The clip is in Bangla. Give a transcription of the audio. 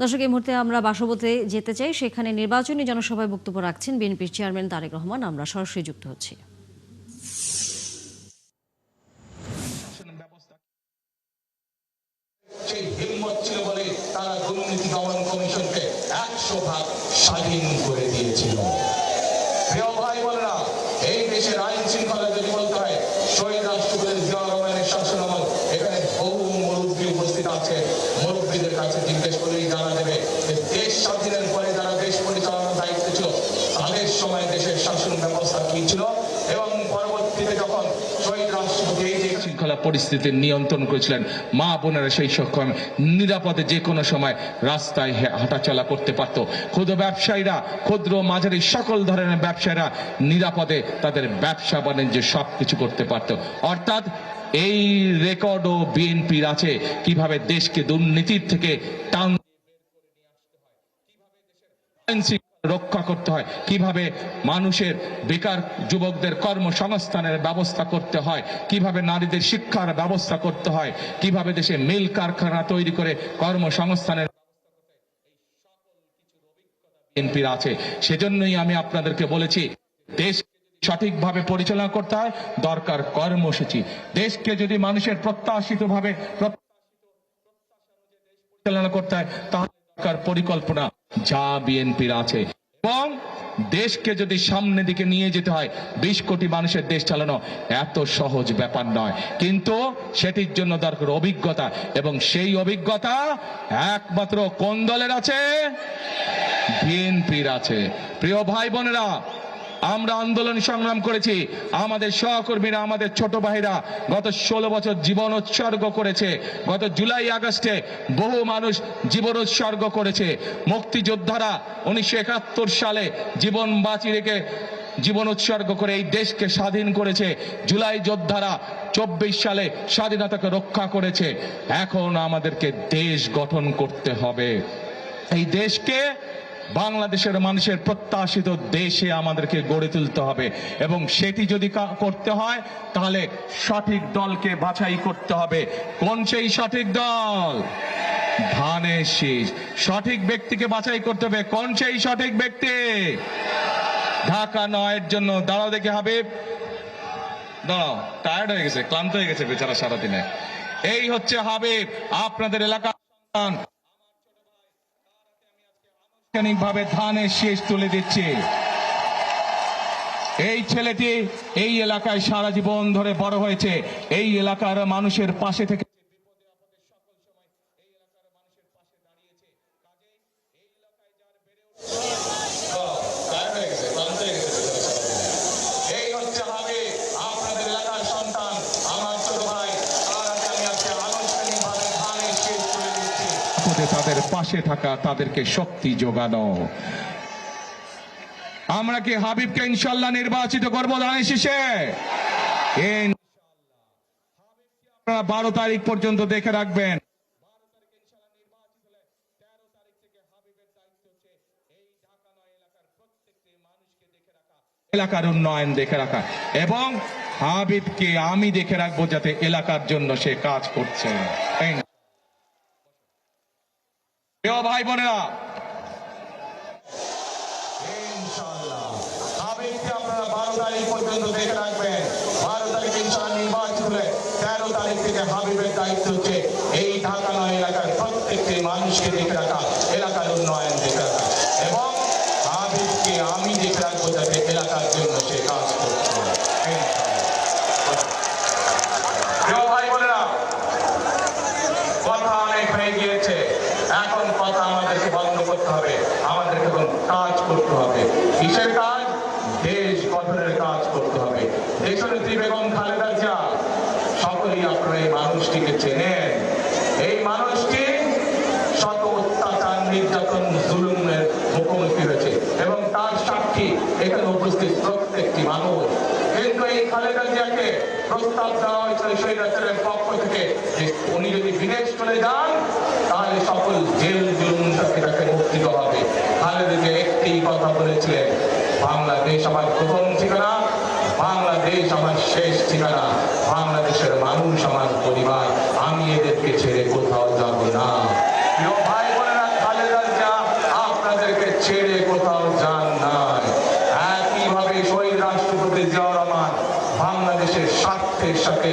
দর্শক, এই মুহূর্তে আমরা বাসবতে যেতে চাই, সেখানে নির্বাচনী জনসভায় বক্তব্য রাখছেন বিএনপির চেয়ারম্যান তারেক রহমান। আমরা সরাসরি যুক্ত হচ্ছি। সেই হিম্মত ছিল বলে তারা দুর্নীতি দমন কমিশনকে 100% স্বাধীন করে দিয়েছিল। প্রিয় ভাই বোনেরা, এই দেশের আইন শৃঙ্খলা যদি বলতে হয়, শহীদ রাষ্ট্রপতি জিয়াউর রহমানের শাসনামল, এখানে বহু মুরব্বী উপস্থিত আছে। মুরব্বীদের কাছে জিজ্ঞেস করলেই জানা দেবে যে দেশ স্বাধীনের পরে যারা দেশ পরিচালনার দায়িত্ব ছিল তাদের সময় দেশের শাসন ব্যবস্থা কি ছিল, এবং পরবর্তীতে যখন শহীদ রাষ্ট্রপতি এই যে শৃঙ্খলা পরিস্থিতি নিয়ন্ত্রণ করেছিলেন, মা বোনেরা সেই সক্ষম নিরাপদে যে কোনো সময় রাস্তায় হাঁটাচলা করতে পারত। ক্ষুদ্র ব্যবসায়ীরা, ক্ষুদ্র মাঝারি সকল ধরনের ব্যবসায়ীরা নিরাপদে তাদের ব্যবসা বাণিজ্য সবকিছু করতে পারত। অর্থাৎ এই রেকর্ডও বিএনপির আছে, কিভাবে দেশকে দুর্নীতির থেকে টান রক্ষা করতে হয়, কিভাবে মানুষের বেকার যুবকদের কর্মসংস্থানের ব্যবস্থা করতে হয়, কিভাবে নারীদের শিক্ষার ব্যবস্থা করতে হয়, কিভাবে দেশে মিল কারখানা তৈরি করে কর্মসংস্থানের বিএনপির আছে। সেজন্যই আমি আপনাদেরকে বলেছি, দেশ সঠিকভাবে পরিচালনা করতে হয়, দরকার কর্মসূচি। দেশকে যদি মানুষের প্রত্যাশিত ভাবে পরিচালনা করতে হয়, তাহলে দরকার পরিকল্পনা, যা বিএনপির আছে। এবং দেশকে যদি সামনে দিকে নিয়ে যেতে হয়, 20 কোটি মানুষের দেশ চালানো এত সহজ ব্যাপার নয়, কিন্তু সেটির জন্য দরকার অভিজ্ঞতা, এবং সেই অভিজ্ঞতা একমাত্র কোন দলের আছে? বিএনপির আছে। প্রিয় ভাই বোনেরা, আমরা আন্দোলন সংগ্রাম করেছি, আমাদের সহকর্মীরা, আমাদের ছোট ভাইরা গত 16 বছর জীবন উৎসর্গ করেছে। গত জুলাই আগস্টে বহু মানুষ জীবন উৎসর্গ করেছে। মুক্তিযোদ্ধারা 1971 সালে জীবন বাঁচি রেখে জীবন উৎসর্গ করে এই দেশকে স্বাধীন করেছে। জুলাই যোদ্ধারা 24 সালে স্বাধীনতাকে রক্ষা করেছে। এখন আমাদেরকে দেশ গঠন করতে হবে। এই দেশকে বাংলাদেশের মানুষের প্রত্যাশিত দেশে আমাদেরকে গড়ে তুলতে হবে, এবং সেটি যদি করতে হয় তাহলে সঠিক দলকে বাছাই করতে হবে। কোন সেই সঠিক দল? ধানের শীষ। সঠিক ব্যক্তিকে বাছাই করতে হবে। কোন সেই সঠিক ব্যক্তি? ঢাকা 9-এর জন্য দাঁড়াও দেখি হাবিব, দাঁড়াও, টায়ার্ড হয়ে গেছে, ক্লান্ত হয়ে গেছে বেচারা সারাদিনে। এই হচ্ছে হাবিব, আপনাদের এলাকা ভাবে ধানের শীষ তুলে দিচ্ছে। এই ছেলেটি এই এলাকায় সারা জীবন ধরে বড় হয়েছে, এই এলাকার মানুষের পাশে থেকে এই হচ্ছে হাবিব, আপনাদের এলাকার সন্তান, আমার ছোট ভাই, তার হাতে আমি আজকে আনুষ্ঠানিকভাবে ধানের শীষ তুলে দিচ্ছি। তাদের পাশে থাকা, তাদেরকে শক্তি যোগানো। আমরা কি হাবিবকে ইনশাল্লাহ নির্বাচিত করবো ধানের শীষে? আপনারা 12 তারিখ পর্যন্ত দেখে রাখবেন। এলাকার উন্নয়ন দেখে রাখা, এবং হাবিবকে আমি দেখে রাখবো যাতে এলাকার জন্য সে কাজ করছে। প্রিয় ভাই বোনেরা, ইনশাআল্লাহ হাবিবকে আপনারা 12 তারিখ পর্যন্ত দেখে রাখবেন। 12 তারিখ ইনশাআল্লাহ নির্বাচিত হলে 13 তারিখ থেকে হাবিবের দায়িত্ব হচ্ছে এই ঢাকা 9 এলাকার প্রত্যেকটি মানুষকে দেখে রাখা, এলাকার উন্নয়ন দেখে রাখা, এবং হাবিবকে আমি দেখে রাখবো যাতে এলাকার জন্য সে কাজ করছে। প্রিয় ভাই বোনেরা, কথা অনেক হয়ে গিয়েছে, এখন কথা আমাদেরকে বন্ধ করতে হবে, আমাদেরকে কাজ করতে হবে। কিসের কাজ? দেশ গঠনের কাজ করতে হবে। দেশনেত্রী বেগম খালেদা জিয়া, সকলেই আপনারা এই মানুষটিকে চেনেন। এই মানুষটি শত অত্যাচার, নির্যাতন, জুলুমের মুখোমুখি হয়েছে, এবং তার সাক্ষী এখানে উপস্থিত প্রত্যেকটি মানুষ। কিন্তু এই খালেদা জিয়াকে প্রস্তাব দেওয়া হয়েছিল স্বৈরাচারের পক্ষ থেকে যে উনি যদি বিদেশ চলে যান তাহলে সকল জেল জুলুম থেকে তাকে মুক্তি দেওয়া হবে। খালেদা জিয়া একটি কথা বলেছিলেন, বাংলাদেশ আমার প্রথম ঠিকানা, বাংলাদেশ আমার শেষ ঠিকানা, বাংলাদেশের মানুষ আমার পরিবার, আমি এদেরকে ছেড়ে কোথাও যাব না। প্রিয় ভাই বোনেরা, খালেদা জিয়াউর রহমান বাংলাদেশের স্বার্থের সাথে